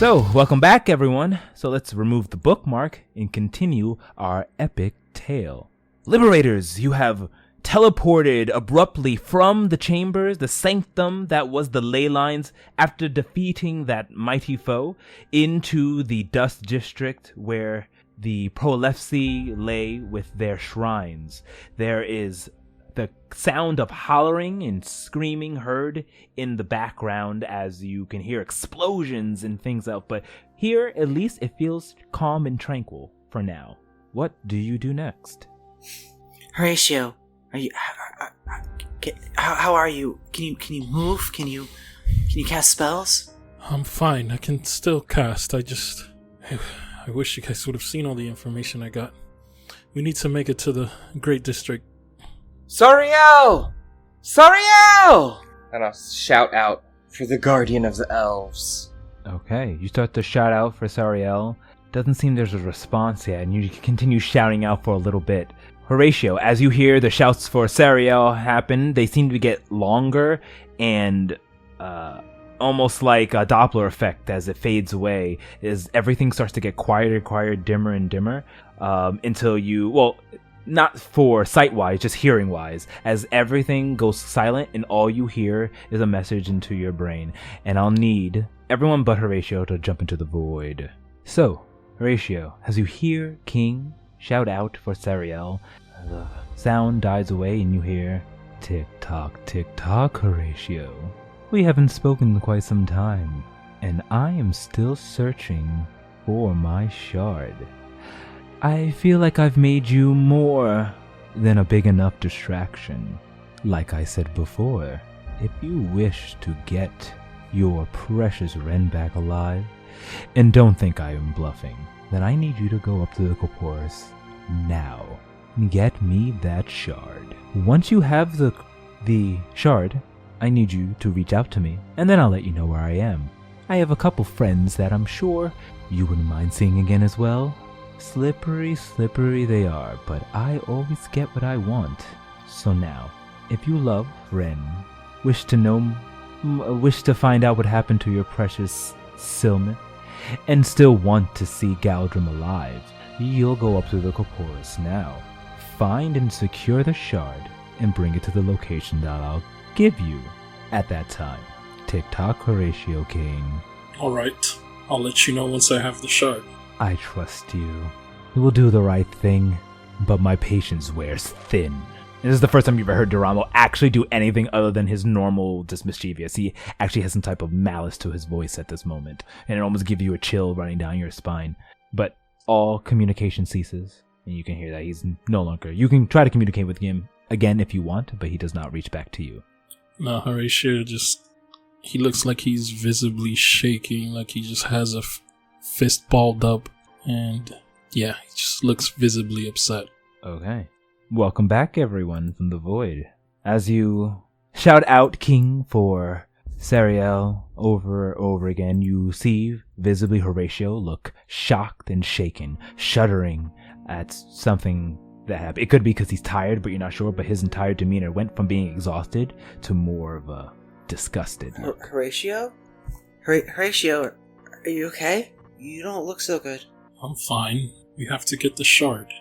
So, welcome back, everyone. So let's remove the bookmark and continue our epic tale. Liberators, you have teleported abruptly from the chambers, the sanctum that was the ley lines, after defeating that mighty foe, into the dust district where the Prolefsi lay with their shrines. There is the sound of hollering and screaming heard in the background as you can hear explosions and things else. But here, at least, it feels calm and tranquil for now. What do you do next? Horatio, are you? How are you? Can you move? Can you cast spells? I'm fine. I can still cast. I wish you guys would have seen all the information I got. We need to make it to the Great District. Sariel! Sariel! And I'll shout out for the Guardian of the Elves. Okay, you start to shout out for Sariel. Doesn't seem there's a response yet, and you continue shouting out for a little bit. Horatio, as you hear the shouts for Sariel happen, they seem to get longer and almost like a Doppler effect as it fades away, as everything starts to get quieter, dimmer and dimmer, until you, well, not for sight-wise, just hearing-wise, as everything goes silent and all you hear is a message into your brain. And I'll need everyone but Horatio to jump into the void. So, Horatio, as you hear King shout out for Sariel, the sound dies away and you hear, tick-tock, Horatio. We haven't spoken in quite some time, and I am still searching for my shard. I feel like I've made you more than a big enough distraction. Like I said before, if you wish to get your precious Ren back alive, and don't think I am bluffing, then I need you to go up to the Corporus now. Get me that shard. Once you have the shard, I need you to reach out to me, and then I'll let you know where I am. I have a couple friends that I'm sure you wouldn't mind seeing again as well. Slippery they are, but I always get what I want. So now, if you love Ren, wish to find out what happened to your precious Silman, and still want to see Galdrim alive, you'll go up to the Corporus now. Find and secure the shard, and bring it to the location that I'll give you at that time. Tick-tock, Horatio King. Alright, I'll let you know once I have the shard. I trust you. You will do the right thing, but my patience wears thin. This is the first time you've ever heard Doramo actually do anything other than his normal just mischievous. He actually has some type of malice to his voice at this moment, and it almost gives you a chill running down your spine. But all communication ceases, and you can hear that he's no longer... You can try to communicate with him again if you want, but he does not reach back to you. No, Horatio he looks like he's visibly shaking, like he just has a fist balled up, and yeah, he just looks visibly upset. Okay. Welcome back, everyone, from the void. As you shout out King for Sariel over again, you see visibly Horatio look shocked and shaken, shuddering at something that happened. It could be because he's tired, but you're not sure, but his entire demeanor went from being exhausted to more of a disgusted look. Horatio? Horatio, are you okay? You don't look so good. I'm fine. We have to get the shard.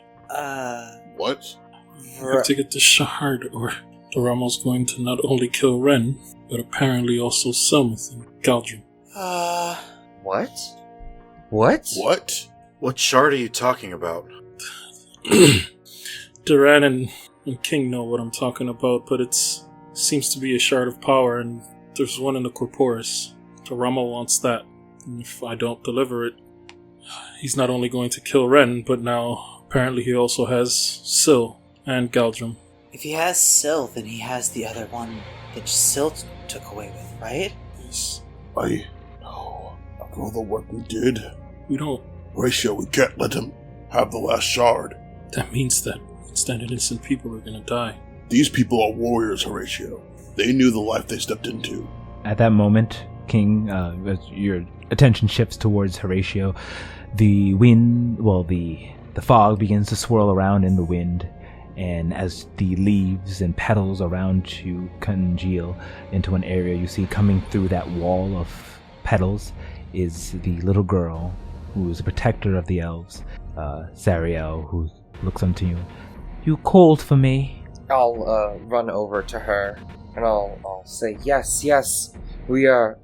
What? We have to get the shard, or Doramo's going to not only kill Ren, but apparently also Selmuth and Galdrim. What? What? What shard are you talking about? Duran and King know what I'm talking about, but it seems to be a shard of power, and there's one in the Corporus. Doramo wants that, and if I don't deliver it, he's not only going to kill Ren, but now apparently he also has Sil and Galdrim. If he has Sil, then he has the other one that Sil took away with, right? Yes. I know. After all the work we did, We don't... Horatio, we can't let him have the last shard. That means that innocent people are gonna die. These people are warriors, Horatio. They knew the life they stepped into. At that moment, King, as your attention shifts towards Horatio, the wind, the fog begins to swirl around in the wind, and as the leaves and petals around you congeal into an area, you see coming through that wall of petals is the little girl who is a protector of the elves, Sariel, who looks unto you. You called for me. I'll run over to her and I'll say, yes, we are.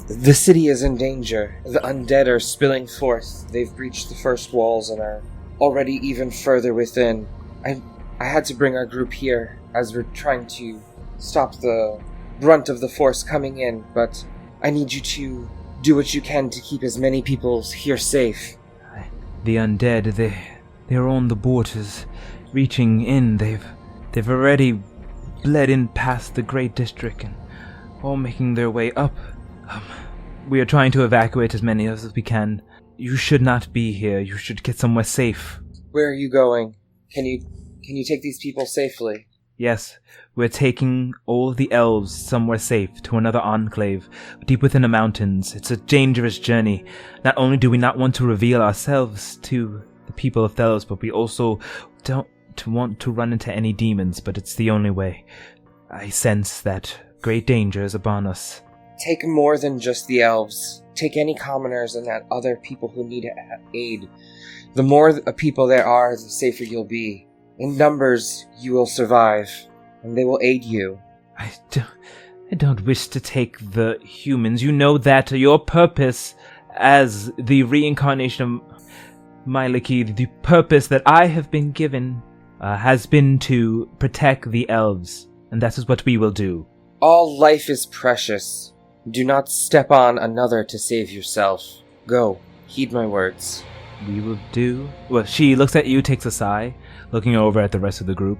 The city is in danger. The undead are spilling forth. They've breached the first walls and are already even further within. I had to bring our group here as we're trying to stop the brunt of the force coming in, but I need you to do what you can to keep as many people here safe. The undead, they're on the borders, reaching in. They've already bled in past the Great District and all making their way up. We are trying to evacuate as many as we can. You should not be here. You should get somewhere safe. Where are you going? Can you take these people safely? Yes, we're taking all of the elves somewhere safe to another enclave, deep within the mountains. It's a dangerous journey. Not only do we not want to reveal ourselves to the people of Thelos, but we also don't want to run into any demons, but it's the only way. I sense that great danger is upon us. Take more than just the elves. Take any commoners and that other people who need aid. The more people there are, the safer you'll be. In numbers, you will survive, and they will aid you. I don't wish to take the humans. You know that your purpose as the reincarnation of Myliki, the purpose that I have been given, has been to protect the elves, and that is what we will do. All life is precious. Do not step on another to save yourself. Go, heed my words. We will do... Well, she looks at you, takes a sigh, looking over at the rest of the group.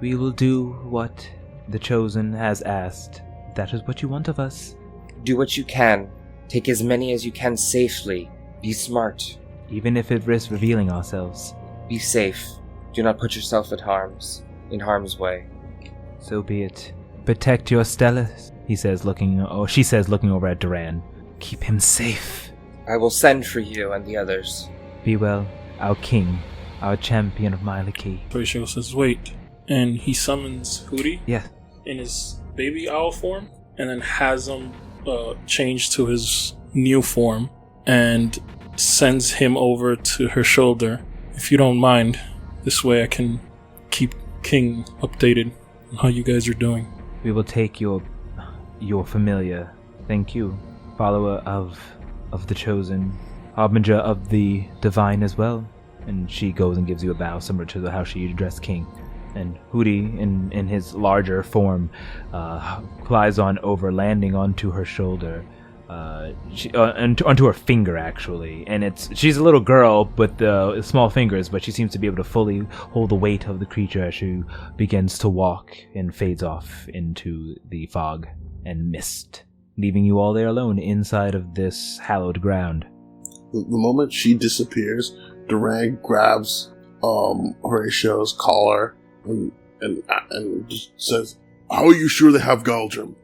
We will do what the Chosen has asked. That is what you want of us. Do what you can. Take as many as you can safely. Be smart. Even if it risks revealing ourselves. Be safe. Do not put yourself in harm's way. So be it. Protect your Stellas, she says, looking over at Duran. Keep him safe. I will send for you and the others. Be well, our king, our champion of Myliki. Horatio says, wait. And he summons Hootie Yes. in his baby owl form, and then has him change to his new form, and sends him over to her shoulder. If you don't mind, this way I can keep King updated on how you guys are doing. We will take your familiar. Thank you, follower of the Chosen, harbinger of the divine as well. And she goes and gives you a bow, similar to how she addressed King. And Hootie, in his larger form, flies on over, landing onto her shoulder, onto her finger actually. And she's a little girl with small fingers, but she seems to be able to fully hold the weight of the creature as she begins to walk and fades off into the fog and mist, leaving you all there alone inside of this hallowed ground. The moment she disappears, Durang grabs Horatio's collar and just says, "How are you sure they have Galdrim?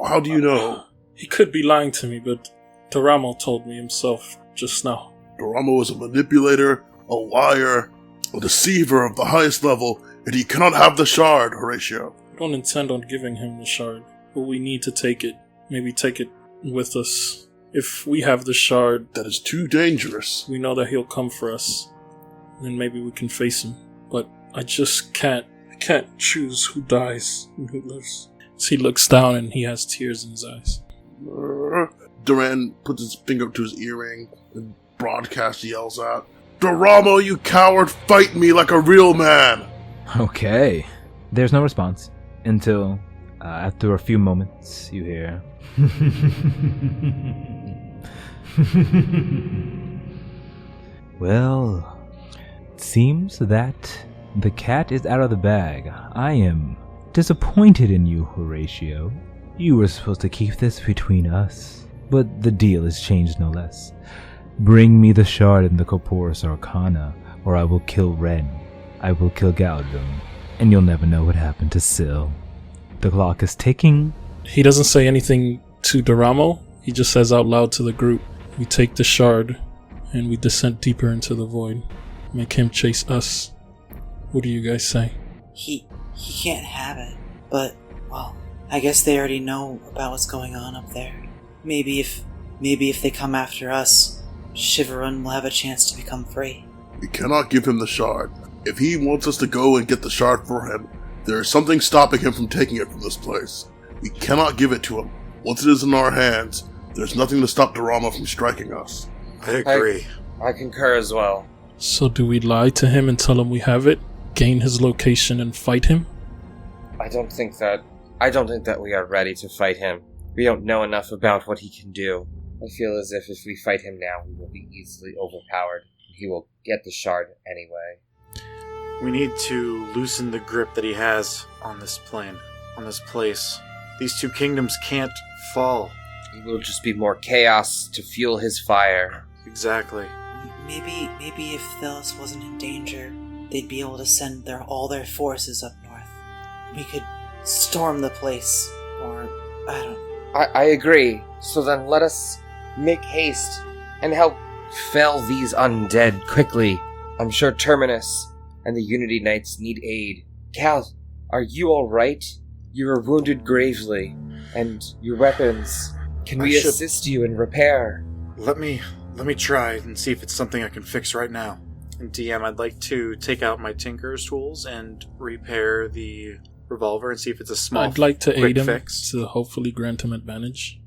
How do you know?" He could be lying to me, but Taramo told me himself just now. Doramo is a manipulator, a liar, a deceiver of the highest level, and he cannot have the shard, Horatio. I don't intend on giving him the shard, but we need to take it. Maybe take it with us. If we have the shard, That is too dangerous. we know that he'll come for us. Then maybe we can face him. But I just can't choose who dies and who lives. So he looks down and he has tears in his eyes. Duran puts his finger up to his earring and broadcast yells out, "Doramo, you coward, fight me like a real man!" Okay. There's no response until, after a few moments, you hear... Well, it seems that the cat is out of the bag. I am disappointed in you, Horatio. You were supposed to keep this between us, but the deal has changed no less. Bring me the shard and the Corporus Arcana, or I will kill Ren. I will kill Galdrim, and you'll never know what happened to Syl. The clock is ticking. He doesn't say anything to Doramo. He just says out loud to the group, we take the shard and we descend deeper into the void. Make him chase us. What do you guys say? He can't have it. But, well, I guess they already know about what's going on up there. maybe if they come after us, Shivarun will have a chance to become free. We cannot give him the shard. If he wants us to go and get the shard for him, there is something stopping him from taking it from this place. We cannot give it to him. Once it is in our hands, there's nothing to stop Dorama from striking us. I agree. I concur as well. So do we lie to him and tell him we have it, gain his location, and fight him? I don't think that we are ready to fight him. We don't know enough about what he can do. I feel as if we fight him now, we will be easily overpowered. He will get the shard anyway. We need to loosen the grip that he has on this plane, on this place. These two kingdoms can't fall. It will just be more chaos to fuel his fire. Exactly. Maybe if Thelos wasn't in danger, they'd be able to send all their forces up north. We could storm the place, or I don't know. I agree. So then let us make haste and help fell these undead quickly. I'm sure Terminus and the Unity Knights need aid. Cal, are you alright? You were wounded gravely, and your weapons. Can we assist you in repair? Let me try and see if it's something I can fix right now. And DM, I'd like to take out my Tinker's tools and repair the revolver and see if it's a small I'd like to aid him fix. to hopefully grant him advantage.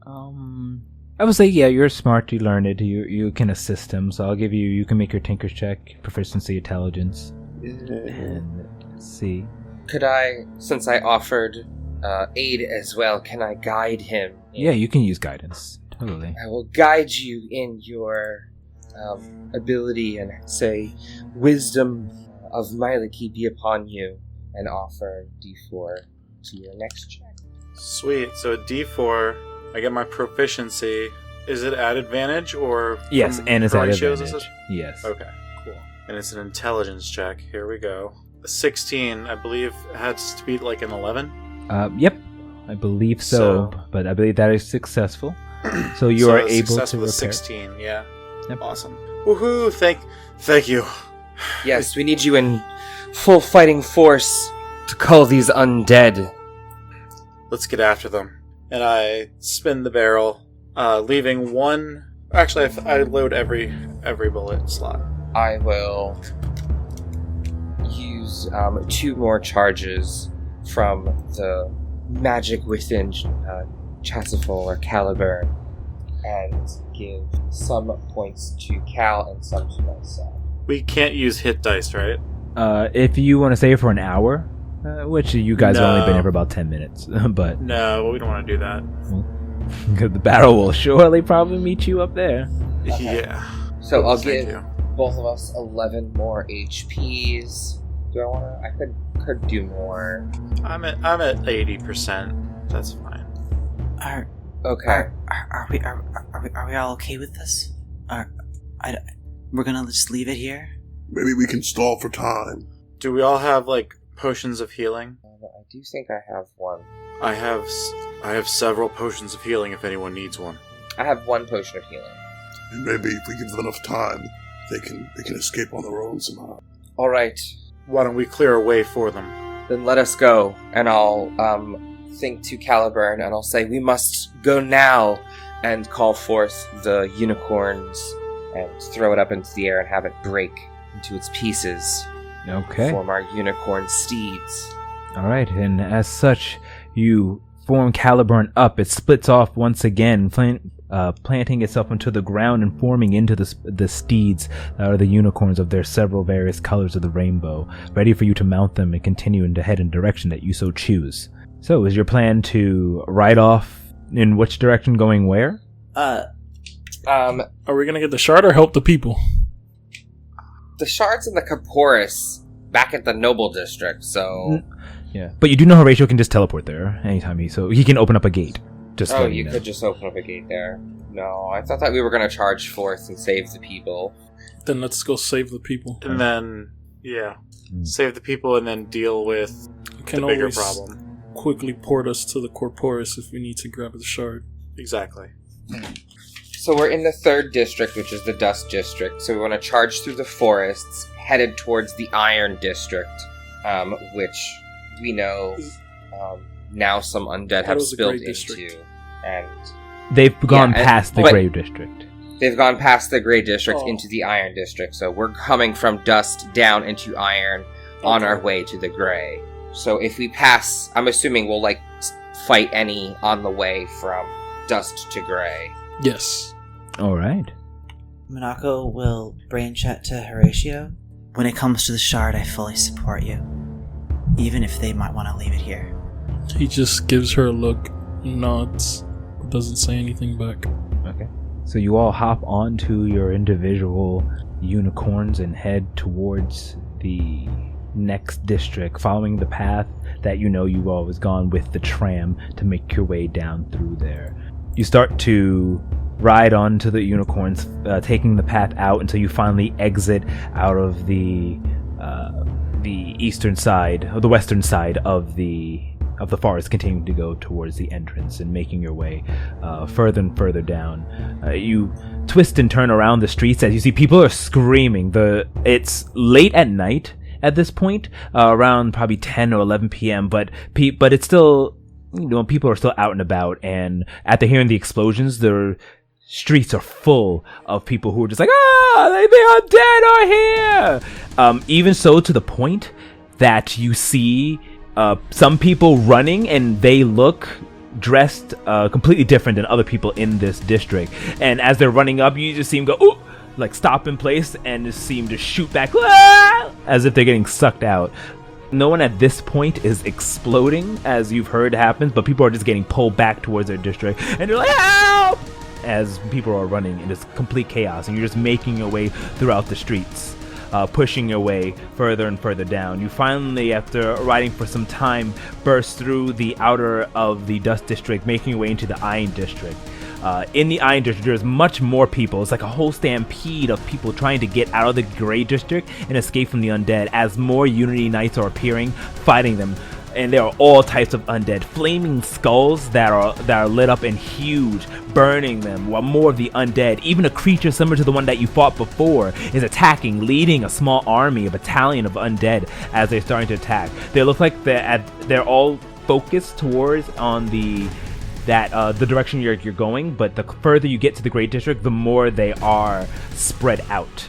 I would say, yeah, you're smart, you learned it, you can assist him, so you can make your Tinker's check, proficiency, intelligence, and let's see. Could I, since I offered aid as well, can I guide him? Yeah, you can use guidance, totally. I will guide you in your ability and say, wisdom of Myliki be upon you, and offer D4 to your next check. Sweet. So a D4, I get my proficiency. Is it at advantage or? Yes, and it's at ratios, advantage. Yes. Okay, cool. And it's an intelligence check. Here we go. A 16, I believe, has to be like an 11. Yep, I believe so, but I believe that is successful. So you are able to repair. 16, yeah. Yep. Awesome. Woohoo! Thank you. Yes, we need you in full fighting force to cull these undead. Let's get after them. And I spin the barrel, leaving one. Actually, I load every bullet slot. I will use 2 more charges from the magic within Chasuble or Caliburn, and give some points to Cal and some to myself. We can't use hit dice, right? If you want to save for an hour, which you guys have only been here for about 10 minutes, but No, we don't want to do that. Mm-hmm. the battle will surely probably meet you up there. Okay. Yeah. So I'll Thank give you. both of us 11 more HPs. Do I want to? I could do more. I'm at 80%. That's fine. Okay. Are we all okay with this? We're gonna just leave it here? Maybe we can stall for time. Do we all have like potions of healing? I do think I have one. I have several potions of healing if anyone needs one. I have 1 potion of healing. And maybe if we give them enough time, they can escape on their own somehow. All right. Why don't we clear a way for them? Then let us go, and I'll think to Caliburn, and I'll say, we must go now, and call forth the unicorns, and throw it up into the air and have it break into its pieces. Okay. Form our unicorn steeds. Alright, and as such, you form Caliburn up. It splits off once again, planting itself into the ground and forming into the steeds that are the unicorns of their several various colors of the rainbow, ready for you to mount them and continue to head in direction that you so choose. So, is your plan to ride off in which direction, going where? Are we gonna get the shard or help the people? The shards in the Corporus back at the Noble District, so... Yeah, but you do know Horatio can just teleport there anytime so he can open up a gate. Just oh, letting you know. could just open up a gate there. No, I thought that we were going to charge forth and save the people. Then let's go save the people. And then, save the people and then deal with You can the bigger always problem. quickly port us to the Corporus if we need to grab the shard. Exactly. So we're in the 3rd district, which is the Dust District. So we want to charge through the forests, headed towards the Iron District, which we know now some undead have was a spilled great district. into. And They've gone Yeah, past the but- Grey District. They've gone past the Grey District Oh. into the Iron District, so we're coming from Dust down into Iron on our way to the Grey. So if we pass, I'm assuming we'll, like, fight any on the way from Dust to Grey. Yes. All right. Minako will brain chat to Horatio. When it comes to the shard, I fully support you. Even if they might want to leave it here. He just gives her a look, nods, doesn't say anything back. Okay. So you all hop onto your individual unicorns and head towards the next district, following the path that you've always gone with the tram to make your way down through there. You start to ride onto the unicorns, taking the path out until you finally exit out of the eastern side, or the western side of the forest, continuing to go towards the entrance and making your way further and further down. You twist and turn around the streets as you see people are screaming. It's late at night at this point, around probably 10 or 11 p.m., but it's still, people are still out and about, and after hearing the explosions, the streets are full of people who are just like, the undead are here! Even so, to the point that you see some people running, and they look dressed completely different than other people in this district. And as they're running up, you just see them go, ooh! Like stop in place and just seem to shoot back, as if they're getting sucked out. No one at this point is exploding, as you've heard happens, but people are just getting pulled back towards their district, and they're like, help! As people are running in this complete chaos, and you're just making your way throughout the streets, pushing your way further and further down. You finally, after riding for some time, burst through the outer of the Dust District, making your way into the Iron District. In the Iron District, there's much more people. It's like a whole stampede of people trying to get out of the Grey District and escape from the undead, as more Unity Knights are appearing, fighting them. And there are all types of undead, flaming skulls that are lit up and huge, burning them, while more of the undead, even a creature similar to the one that you fought before, is attacking, leading a small army, a battalion of undead as they're starting to attack. They look like they're all focused towards on the direction you're going, but the further you get to the Great District, the more they are spread out.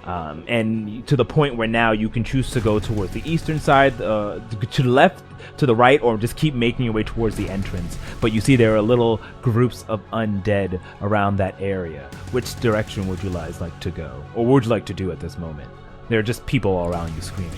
And to the point where now you can choose to go towards the eastern side, to the left, to the right, or just keep making your way towards the entrance. But you see there are little groups of undead around that area. Which direction would you guys like to go? Or what would you like to do at this moment? There are just people all around you screaming.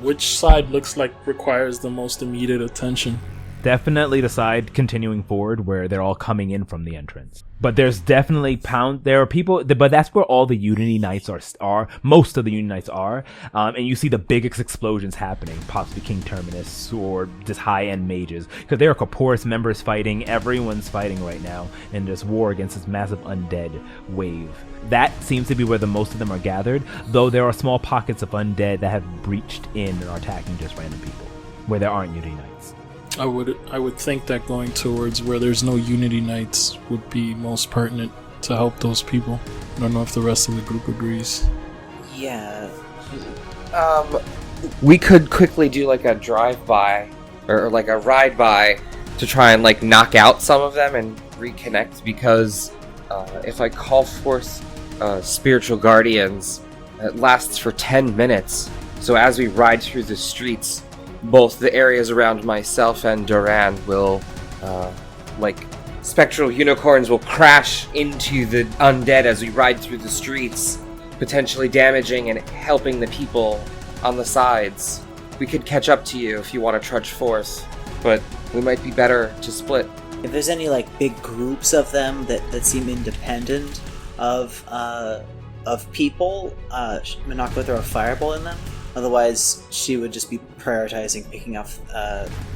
Which side looks like requires the most immediate attention? Definitely the side continuing forward where they're all coming in from the entrance. But there's definitely there are people, but that's where all the Unity Knights are. Most of the Unity Knights are. And you see the biggest explosions happening, possibly King Terminus or just high-end mages. Because there are Corporus members fighting, everyone's fighting right now in this war against this massive undead wave. That seems to be where the most of them are gathered, though there are small pockets of undead that have breached in and are attacking just random people, where there aren't Unity Knights. I would think that going towards where there's no Unity Knights would be most pertinent to help those people. I don't know if the rest of the group agrees. Yeah. We could quickly do like a drive-by or like a ride-by to try and like knock out some of them and reconnect, because if I call forth spiritual guardians, it lasts for 10 minutes. So as we ride through the streets, both the areas around myself and Duran will, spectral unicorns will crash into the undead as we ride through the streets, potentially damaging and helping the people on the sides. We could catch up to you if you want to trudge forth, but we might be better to split. If there's any big groups of them that seem independent of people, Minako would throw a fireball in them. Otherwise, she would just be prioritizing picking up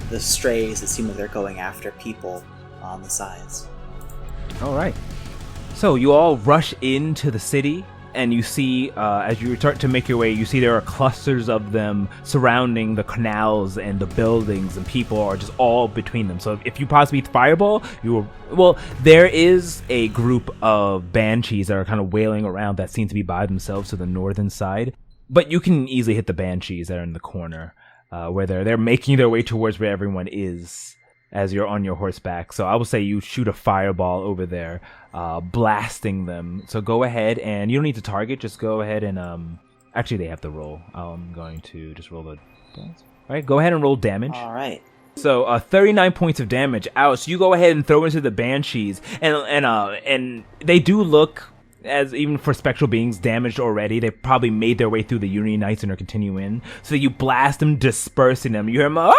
the strays that seem like they're going after people on the sides. All right. So you all rush into the city, and you see, as you start to make your way, you see there are clusters of them surrounding the canals and the buildings, and people are just all between them. So if you possibly fireball, there is a group of banshees that are kind of wailing around that seem to be by themselves to the northern side. But you can easily hit the banshees that are in the corner, where they're making their way towards where everyone is. as you're on your horseback. So I will say you shoot a fireball over there, blasting them. So go ahead, and you don't need to target. Just go ahead and actually they have to roll. I'm going to just roll the dice. All right, go ahead and roll damage. All right. So 39 points of damage out. So you go ahead and throw into the banshees, and they do look, as even for spectral beings, damaged already. They probably made their way through the Unity Knights and are continuing. So you blast them, dispersing them. You hear them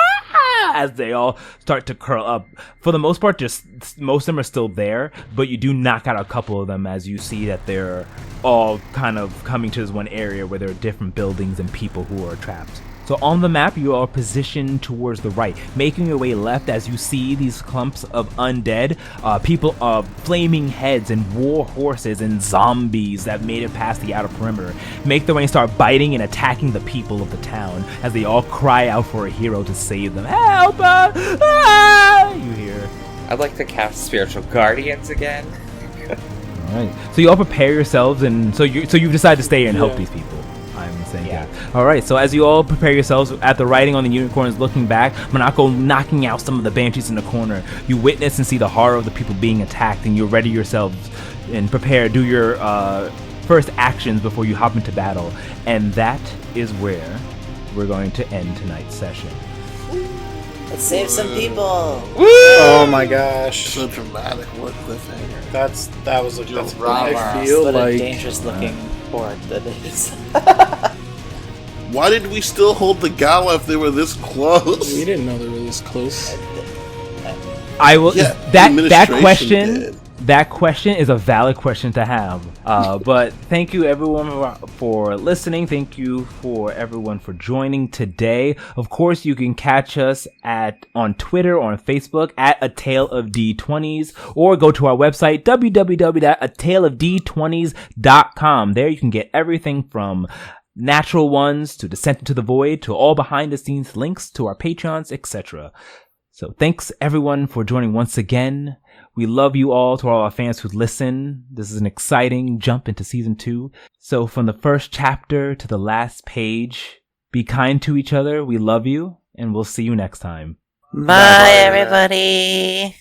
as they all start to curl up. For the most part, just most of them are still there, but you do knock out a couple of them as you see that they're all kind of coming to this one area where there are different buildings and people who are trapped. So on the map, you are positioned towards the right, making your way left as you see these clumps of undead, people of flaming heads and war horses and zombies that made it past the outer perimeter, make their way and start biting and attacking the people of the town as they all cry out for a hero to save them. Help us! Ah! You hear. I'd like to cast Spiritual Guardians again. All right. So you all prepare yourselves, and so you decide to stay here and help these people. I'm saying that. All right, so as you all prepare yourselves at the writing on the unicorns looking back, Monako knocking out some of the banshees in the corner, you witness and see the horror of the people being attacked, and you ready yourselves and prepare, do your first actions before you hop into battle. And that is where we're going to end tonight's session. Let's save some people. Woo! Oh my gosh. So dramatic. What cliffhanger. That's I feel What like a dangerous looking board that is. Why did we still hold the gala if they were this close? We didn't know they were this close. I will. Yeah, that administration question. did. That question is a valid question to have. But thank you everyone for listening. Thank you for everyone for joining today. Of course, you can catch us on Twitter or on Facebook at A Tale of D20s, or go to our website www.ataleofd20s.com. There you can get everything from Natural Ones to Descent into the Void to all behind the scenes links to our Patreons, etc. So thanks everyone for joining once again. We love you all, to all our fans who listen. This is an exciting jump into season 2. So from the first chapter to the last page, be kind to each other. We love you, and we'll see you next time. Bye, everybody.